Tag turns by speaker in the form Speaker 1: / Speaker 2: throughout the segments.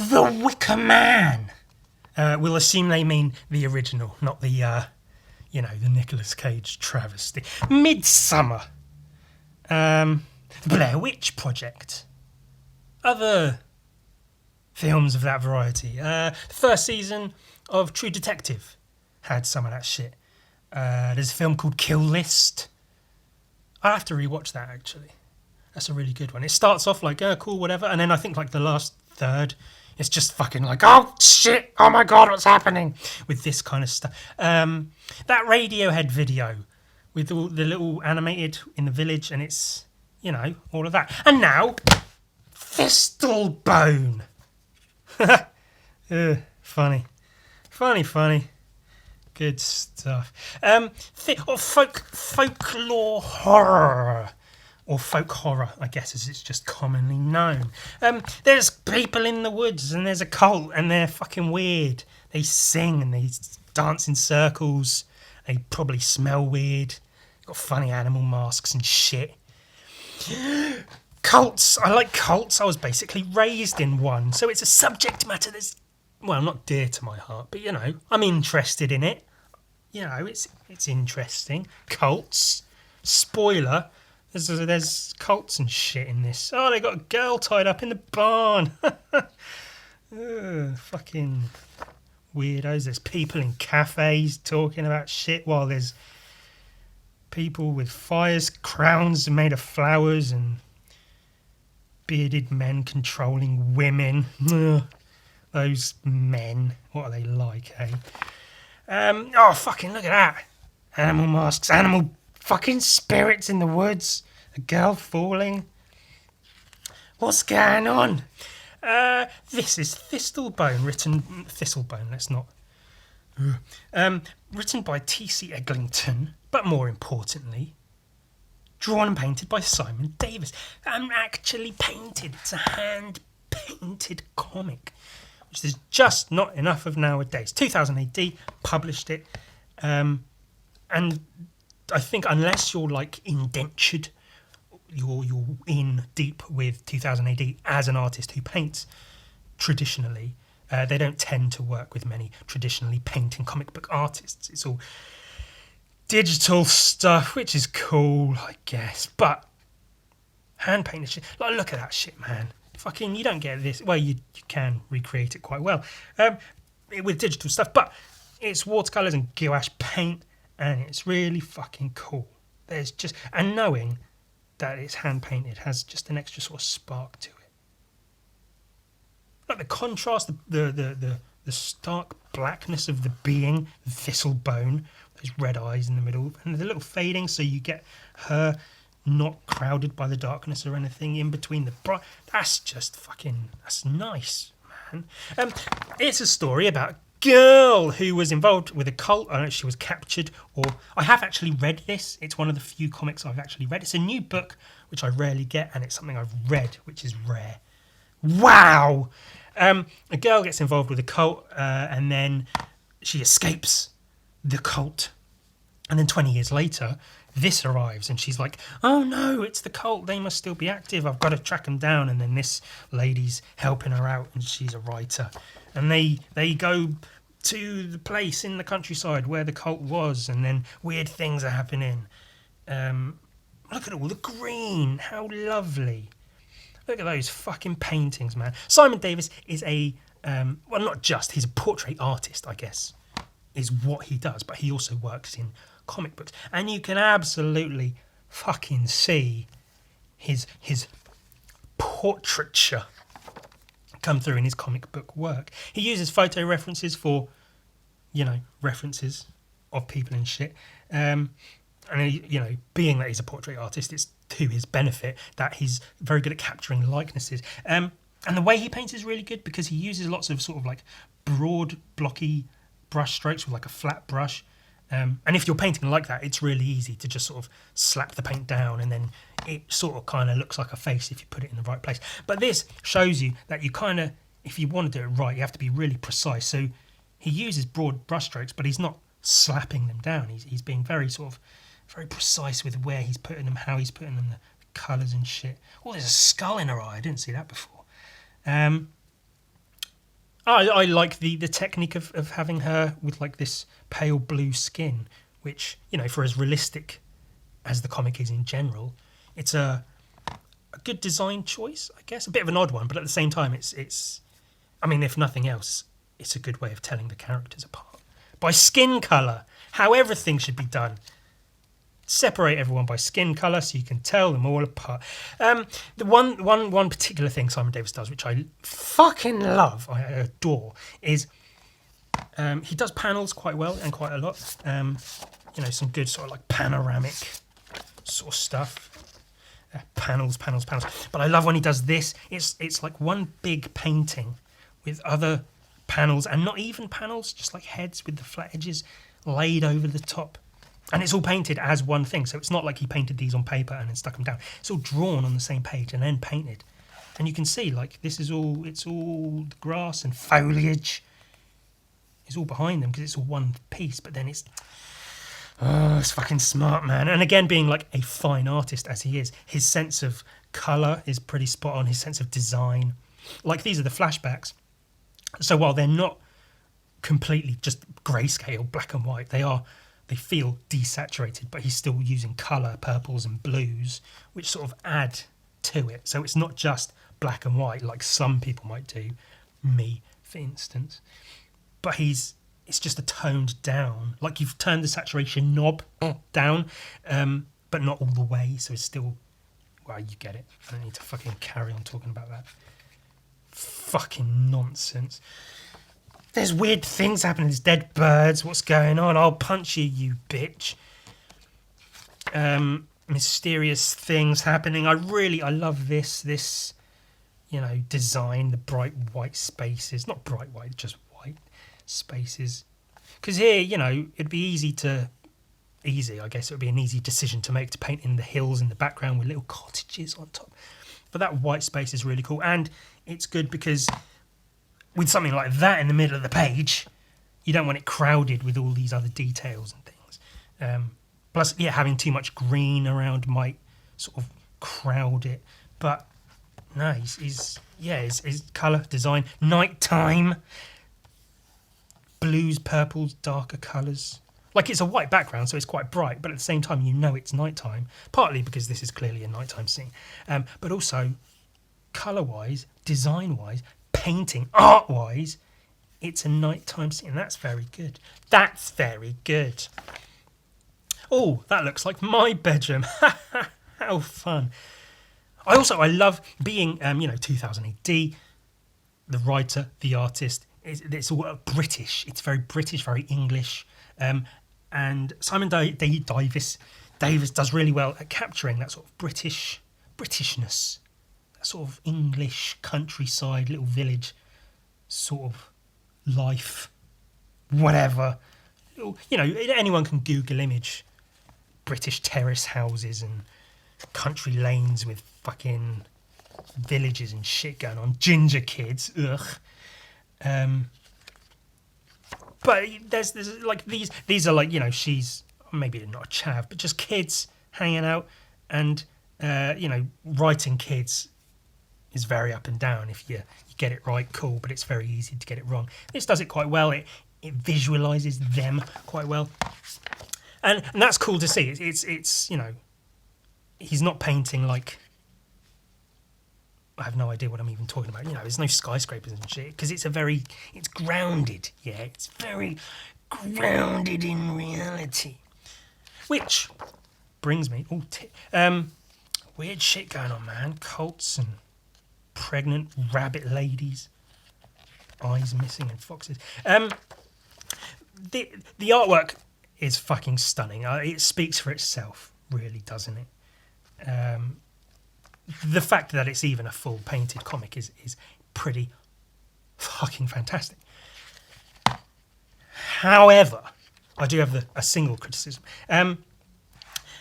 Speaker 1: The Wicker Man. We'll assume they mean the original, not the, the Nicolas Cage travesty. Midsummer. Blair Witch Project. Other films of that variety. The first season of True Detective had some of that shit. There's a film called Kill List. I'll have to rewatch that, actually. That's a really good one. It starts off like, oh, cool, whatever, and then I think like the last third, it's just fucking like, oh, shit, oh my God, what's happening? With this kind of stuff. That Radiohead video with all the little animated in the village, and it's, all of that. And now, Thistlebone. Funny. Good stuff. Folklore horror. Or folk horror, I guess, as it's just commonly known. There's people in the woods, and there's a cult, and they're fucking weird. They sing, and they dance in circles. They probably smell weird. Got funny animal masks and shit. Cults. I like cults. I was basically raised in one. So it's a subject matter that's, well, not dear to my heart, but, I'm interested in it. It's interesting. Cults. Spoiler. There's cults and shit in this. Oh, they got a girl tied up in the barn. Fucking weirdos. There's people in cafes talking about shit while there's people with fires, crowns made of flowers, and bearded men controlling women. Those men. What are they like, eh? Oh, fucking look at that. Animal masks, animal fucking spirits in the woods. A girl falling. What's going on? This is Thistlebone, written by T.C. Eglington, but more importantly, drawn and painted by Simon Davis. And actually painted. It's a hand-painted comic, which is just not enough of nowadays. 2000 AD, published it, and I think unless you're like indentured, you're in deep with 2000 AD as an artist who paints traditionally, they don't tend to work with many traditionally painting comic book artists. It's all digital stuff, which is cool, I guess, but hand painted shit, like, look at that shit, man. Fucking, you don't get this. Well, you can recreate it quite well with digital stuff, but it's watercolours and gouache paint, and it's really fucking cool. There's just, and knowing that it's hand painted has just an extra sort of spark to it. Like the contrast, the stark blackness of the being, Thistlebone, those red eyes in the middle, and the little fading, so you get her not crowded by the darkness or anything in between the bright. That's just fucking, that's nice, man. It's a story about girl who was involved with a cult. I don't know if she was captured, or I have actually read this. It's one of the few comics I've actually read. It's a new book, which I rarely get, and it's something I've read, which is rare. Wow! A girl gets involved with a cult, and then she escapes the cult. And then 20 years later, this arrives, and she's like, oh no, it's the cult. They must still be active. I've got to track them down. And then this lady's helping her out, and she's a writer. And they go to the place in the countryside where the cult was, and then weird things are happening. Look at all the green. How lovely. Look at those fucking paintings, man. Simon Davis is a, well, not just, he's a portrait artist, I guess, is what he does, but he also works in comic books. And you can absolutely fucking see his portraiture come through in his comic book work. He uses photo references for, references of people and shit. And, being that he's a portrait artist, it's to his benefit that he's very good at capturing likenesses. And the way he paints is really good because he uses lots of sort of like broad, blocky brush strokes with like a flat brush. And if you're painting like that, it's really easy to just sort of slap the paint down and then it sort of kind of looks like a face if you put it in the right place. But this shows you that you kind of, if you want to do it right, you have to be really precise. So he uses broad brush strokes, but he's not slapping them down. He's being very sort of, very precise with where he's putting them, how he's putting them, the colours and shit. Oh, there's a skull in her eye. I didn't see that before. I like the technique of having her with like this pale blue skin, which, you know, for as realistic as the comic is in general, it's a good design choice, I guess. A bit of an odd one, but at the same time, it's. I mean, if nothing else, it's a good way of telling the characters apart by skin color. How everything should be done. Separate everyone by skin color so you can tell them all apart. The one particular thing Simon Davis does, which I fucking love, I adore, is he does panels quite well and quite a lot. You know, some good sort of like panoramic sort of stuff. Panels. But I love when he does this. It's like one big painting with other panels, and not even panels, just like heads with the flat edges laid over the top. And it's all painted as one thing, so it's not like he painted these on paper and then stuck them down. It's all drawn on the same page and then painted. And you can see, like, it's all the grass and foliage is all behind them because it's all one piece, but then it's fucking smart, man. And again, being like a fine artist as he is, his sense of colour is pretty spot on, his sense of design. Like, these are the flashbacks. So while they're not completely just grayscale, black and white, they feel desaturated, but he's still using colour, purples and blues, which sort of add to it. So it's not just black and white like some people might do, me, for instance. But it's just a toned down, like you've turned the saturation knob down, but not all the way, so it's still, well, you get it. I don't need to fucking carry on talking about that. Fucking nonsense. There's weird things happening. There's dead birds. What's going on? I'll punch you, you bitch. Mysterious things happening. I love this, you know, design. The bright white spaces. Not bright white, just white spaces. Because here, you know, it'd be I guess it would be an easy decision to make to paint in the hills in the background with little cottages on top. But that white space is really cool. And it's good because with something like that in the middle of the page, you don't want it crowded with all these other details and things. Plus, yeah, having too much green around might sort of crowd it. But no, his colour design, nighttime, blues, purples, darker colours. Like, it's a white background, so it's quite bright, but at the same time, you know it's nighttime. Partly because this is clearly a nighttime scene, but also colour-wise, design-wise, painting, art-wise, it's a nighttime scene. That's very good. That's very good. Oh, that looks like my bedroom. How fun. I love being, 2000 AD, the writer, the artist. It's all British. It's very British, very English. And Simon Davis does really well at capturing that sort of Britishness. Sort of English countryside, little village sort of life, whatever. You know, anyone can Google image British terrace houses and country lanes with fucking villages and shit going on. Ginger kids, ugh. But there's like these are like, you know, she's maybe not a chav, but just kids hanging out and writing kids is very up and down. If you get it right, cool, but it's very easy to get it wrong. This does it quite well. It visualises them quite well, and that's cool to see. It's you know, he's not painting like, I have no idea what I'm even talking about. You know, there's no skyscrapers and shit because it's grounded. Yeah, it's very grounded in reality, which brings me weird shit going on, man. Cults and pregnant rabbit ladies, eyes missing and foxes. The artwork is fucking stunning. It speaks for itself, really, doesn't it? The fact that it's even a full painted comic is pretty fucking fantastic. However, I do have a single criticism.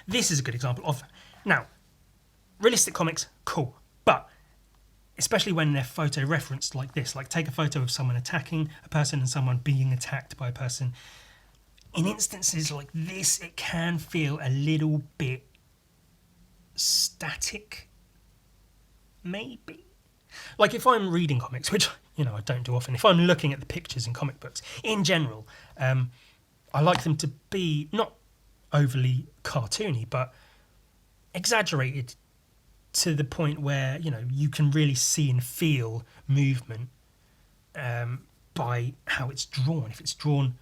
Speaker 1: This is a good example of that. Now, realistic comics, cool, but especially when they're photo referenced like this, like take a photo of someone attacking a person and someone being attacked by a person. In instances like this, it can feel a little bit static, maybe. Like if I'm reading comics, which I don't do often. If I'm looking at the pictures in comic books, in general, I like them to be not overly cartoony, but exaggerated to the point where, you can really see and feel movement by how it's drawn. If it's drawn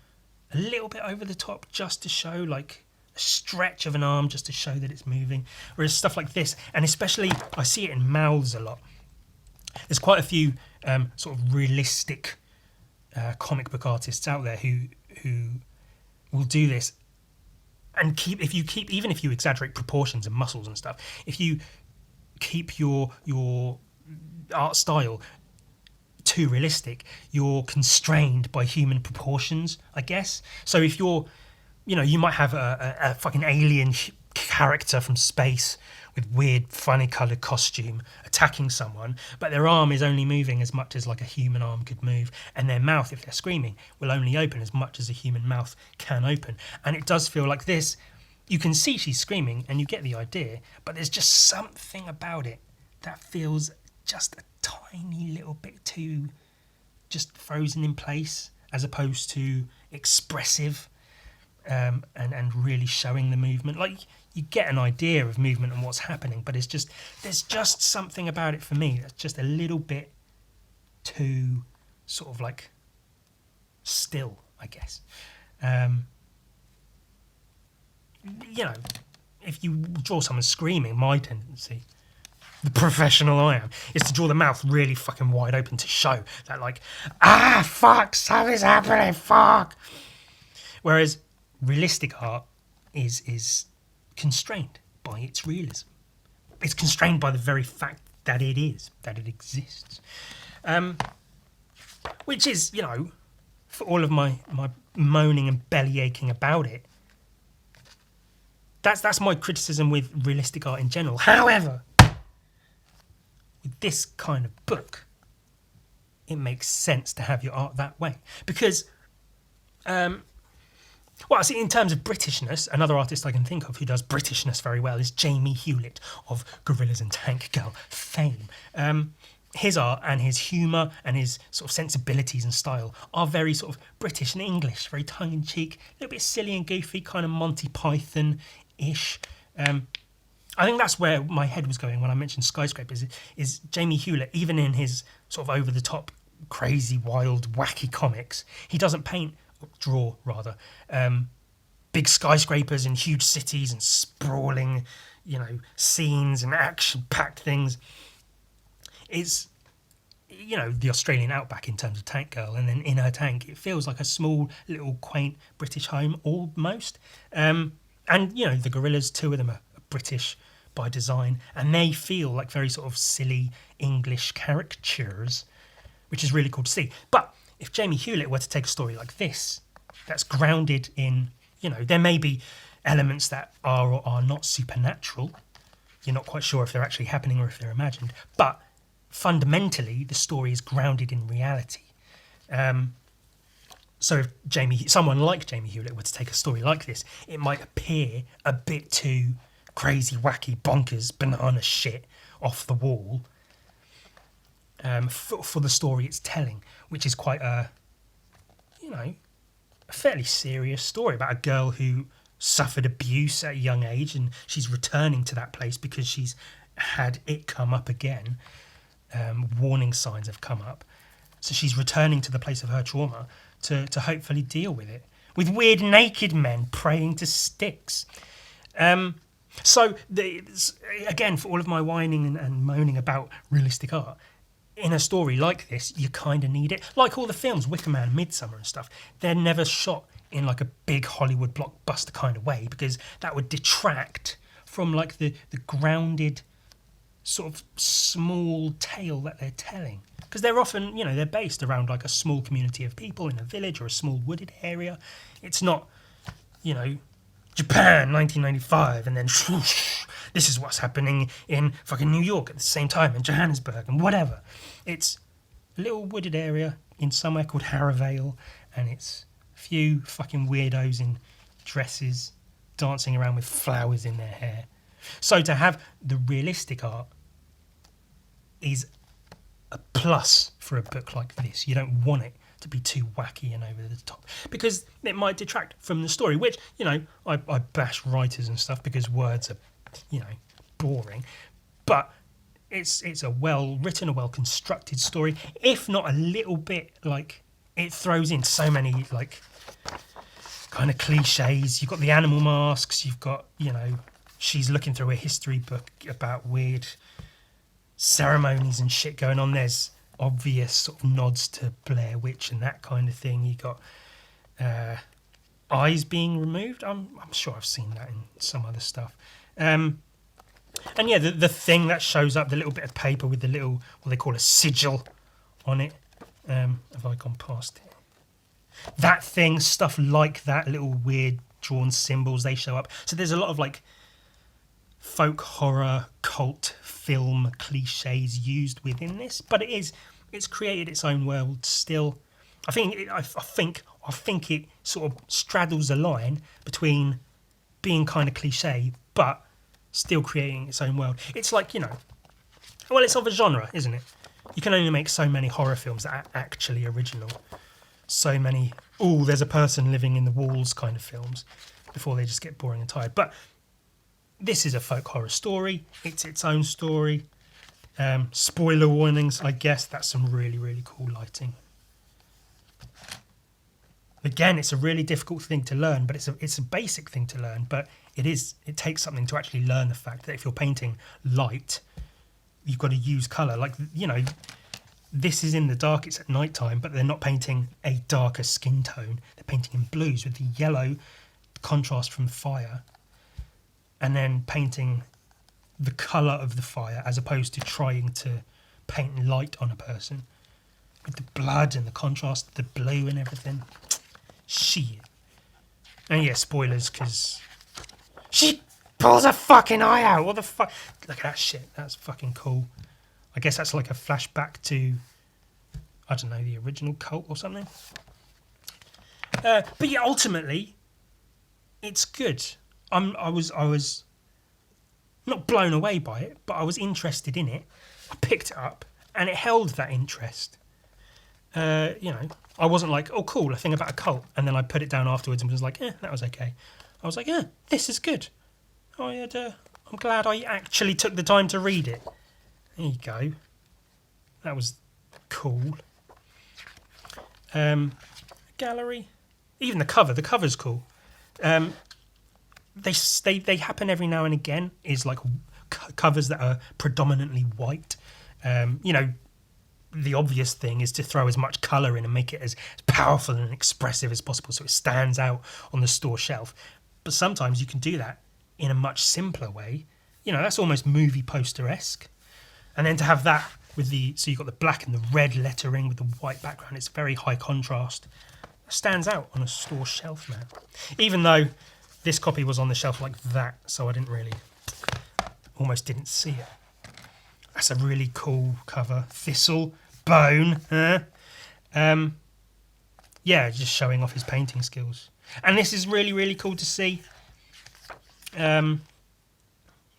Speaker 1: a little bit over the top just to show like a stretch of an arm just to show that it's moving, whereas stuff like this, and especially I see it in mouths a lot. There's quite a few sort of realistic comic book artists out there who will do this and even if you exaggerate proportions and muscles and stuff, if you keep your art style too realistic, you're constrained by human proportions, I guess. So if you might have a fucking alien character from space with weird, funny coloured costume attacking someone, but their arm is only moving as much as like a human arm could move, and their mouth, if they're screaming, will only open as much as a human mouth can open. And it does feel like this. You can see she's screaming and you get the idea, but there's just something about it that feels just a tiny little bit too just frozen in place, as opposed to expressive and really showing the movement. Like, you get an idea of movement and what's happening, but there's just something about it for me that's just a little bit too sort of like still, I guess. If you draw someone screaming, my tendency, the professional I am, is to draw the mouth really fucking wide open to show that, like, fuck, something's happening, fuck. Whereas realistic art is constrained by its realism. It's constrained by the very fact that it exists. Which is, for all of my moaning and belly aching about it, that's my criticism with realistic art in general. However, with this kind of book, it makes sense to have your art that way. Because, I see in terms of Britishness, another artist I can think of who does Britishness very well is Jamie Hewlett of Gorillaz and Tank Girl fame. His art and his humour and his sort of sensibilities and style are very sort of British and English, very tongue-in-cheek, a little bit silly and goofy, kind of Monty Python-ish. I think that's where my head was going when I mentioned Skyscrapers, is Jamie Hewlett, even in his sort of over-the-top, crazy, wild, wacky comics, he doesn't draw big skyscrapers in huge cities and sprawling, scenes and action-packed things. It's, the Australian outback in terms of Tank Girl, and then in her tank, it feels like a small, little, quaint British home almost. And, the Gorillaz, two of them are British by design, and they feel like very sort of silly English caricatures, which is really cool to see. But if Jamie Hewlett were to take a story like this, that's grounded in, there may be elements that are or are not supernatural. You're not quite sure if they're actually happening or if they're imagined. But fundamentally, the story is grounded in reality. So if someone like Jamie Hewlett were to take a story like this, it might appear a bit too crazy, wacky, bonkers, banana shit off the wall for the story it's telling, which is quite a fairly serious story about a girl who suffered abuse at a young age, and she's returning to that place because she's had it come up again. Warning signs have come up. So she's returning to the place of her trauma to hopefully deal with it. With weird naked men praying to sticks. So, again, for all of my whining and moaning about realistic art, in a story like this, you kind of need it. Like all the films, Wicker Man, Midsummer and stuff, they're never shot in like a big Hollywood blockbuster kind of way, because that would detract from like the grounded sort of small tale that they're telling. Because they're often, they're based around like a small community of people in a village or a small wooded area. It's not, Japan, 1995, and then swoosh, this is what's happening in fucking New York at the same time, and Johannesburg, and whatever. It's a little wooded area in somewhere called Harrowvale, and it's a few fucking weirdos in dresses dancing around with flowers in their hair. So to have the realistic art is a plus for a book like this. You don't want it to be too wacky and over the top, because it might detract from the story, which, you know, I bash writers and stuff because words are, you know, boring. But it's a well written, a well constructed story, if not a little bit, like, it throws in so many, like, kind of cliches. You've got the animal masks, you've got, you know, she's looking through a history book about weird ceremonies and shit going on. There's obvious sort of nods to Blair Witch and that kind of thing. You got eyes being removed. I'm sure I've seen that in some other stuff. And yeah, the thing that shows up, the little bit of paper with the little, what they call a sigil on it. Have I gone past it? That thing, stuff like that, little weird drawn symbols, they show up. So there's a lot of like folk horror, cult film cliches used within this, but it's created its own world still. I think it sort of straddles a line between being kind of cliche but still creating its own world. It's like, you know, well, it's of a genre, isn't it? You can only make so many horror films that are actually original. So many, oh, there's a person living in the walls kind of films before they just get boring and tired. But this is a folk horror story. It's its own story. Spoiler warnings, I guess. That's some really, really cool lighting. Again, it's a really difficult thing to learn, but it's a basic thing to learn. But it takes something to actually learn the fact that if you're painting light, you've got to use colour. Like, you know, this is in the dark, it's at night time, but they're not painting a darker skin tone. They're painting in blues with the yellow contrast from fire, and then painting the colour of the fire as opposed to trying to paint light on a person with the blood and the contrast, the blue and everything. Shit. And yeah, spoilers, because she pulls a fucking eye out. What the fuck? Look at that shit. That's fucking cool. I guess that's like a flashback to, I don't know, the original cult or something. But yeah, ultimately, it's good. I was not blown away by it, but I was interested in it. I picked it up, and it held that interest. You know, I wasn't like, oh, cool, a thing about a cult, and then I put it down afterwards and was like, that was okay. I was like, yeah, this is good. I'm glad I actually took the time to read it. There you go. That was cool. Gallery, even the cover's cool. They happen every now and again. Is like covers that are predominantly white. You know, the obvious thing is to throw as much colour in and make it as powerful and expressive as possible, so it stands out on the store shelf. But sometimes you can do that in a much simpler way. You know, that's almost movie poster-esque. And then to have that with so you've got the black and the red lettering with the white background, it's very high contrast. It stands out on a store shelf, man. Even though this copy was on the shelf like that, so I almost didn't see it. That's a really cool cover. Thistlebone. Yeah, just showing off his painting skills. And this is really, really cool to see. You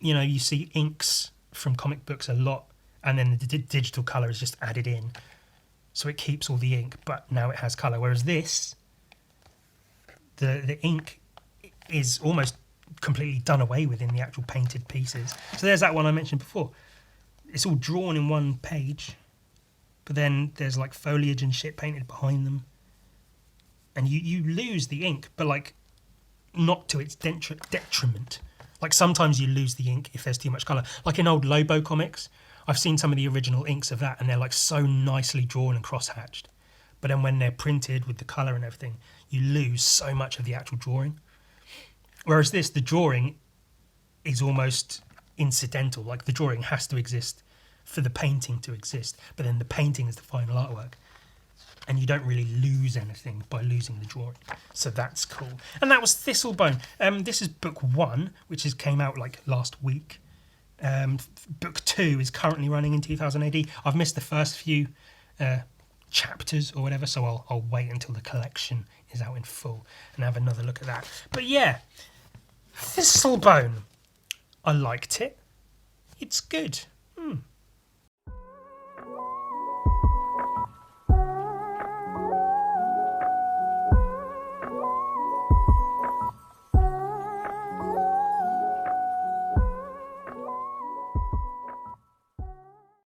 Speaker 1: know, you see inks from comic books a lot, and then the digital colour is just added in. So it keeps all the ink, but now it has colour. Whereas this, the ink is almost completely done away with in the actual painted pieces. So there's that one I mentioned before. It's all drawn in one page, but then there's like foliage and shit painted behind them. And you lose the ink, but like not to its detriment. Like sometimes you lose the ink if there's too much colour. Like in old Lobo comics, I've seen some of the original inks of that, and they're like so nicely drawn and cross-hatched. But then when they're printed with the colour and everything, you lose so much of the actual drawing. Whereas this, the drawing is almost incidental. Like the drawing has to exist for the painting to exist, but then the painting is the final artwork. And you don't really lose anything by losing the drawing. So that's cool. And that was Thistlebone. This is book 1, which came out like last week. Book 2 is currently running in 2000 AD. I've missed the first few chapters or whatever, so I'll wait until the collection is out in full and have another look at that. But yeah, Thistlebone. I liked it. It's good.